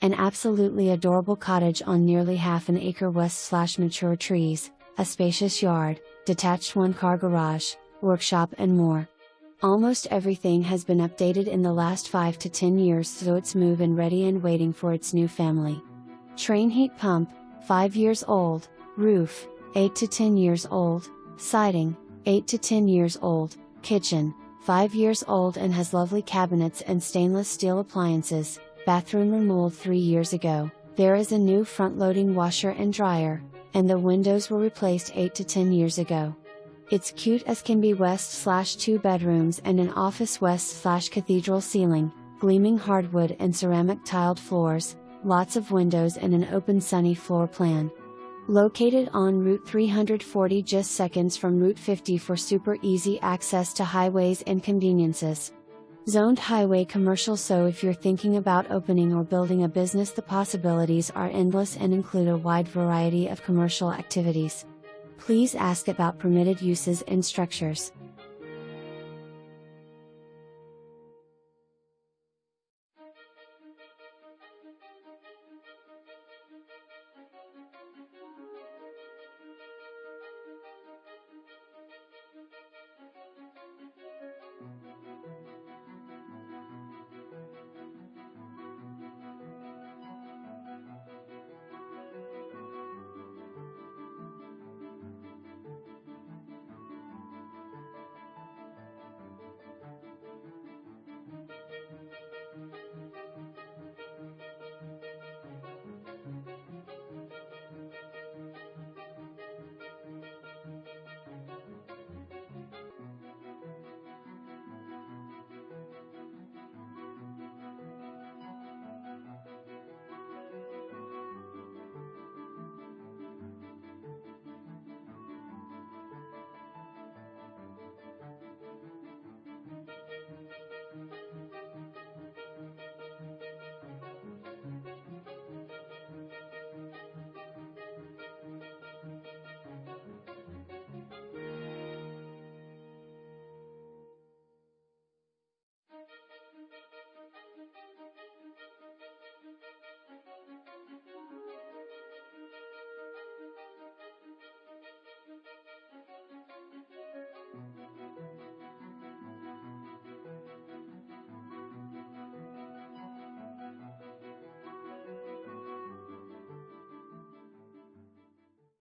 An absolutely adorable cottage on nearly half an acre west/mature trees, a spacious yard, detached one-car garage, workshop and more. Almost everything has been updated in the last 5 to 10 years, so it's move-in ready and waiting for its new family. Trane Heat Pump, 5 years old, roof, 8 to 10 years old, siding, 8 to 10 years old, kitchen, 5 years old and has lovely cabinets and stainless steel appliances, bathroom remodeled 3 years ago. There is a new front-loading washer and dryer, and the windows were replaced 8 to 10 years ago. It's cute as can be, west/2 bedrooms and an office, west/cathedral ceiling, gleaming hardwood and ceramic tiled floors, lots of windows and an open sunny floor plan. Located on Route 340, just seconds from Route 50 for super easy access to highways and conveniences. Zoned highway commercial, so if you're thinking about opening or building a business, the possibilities are endless and include a wide variety of commercial activities. Please ask about permitted uses and structures.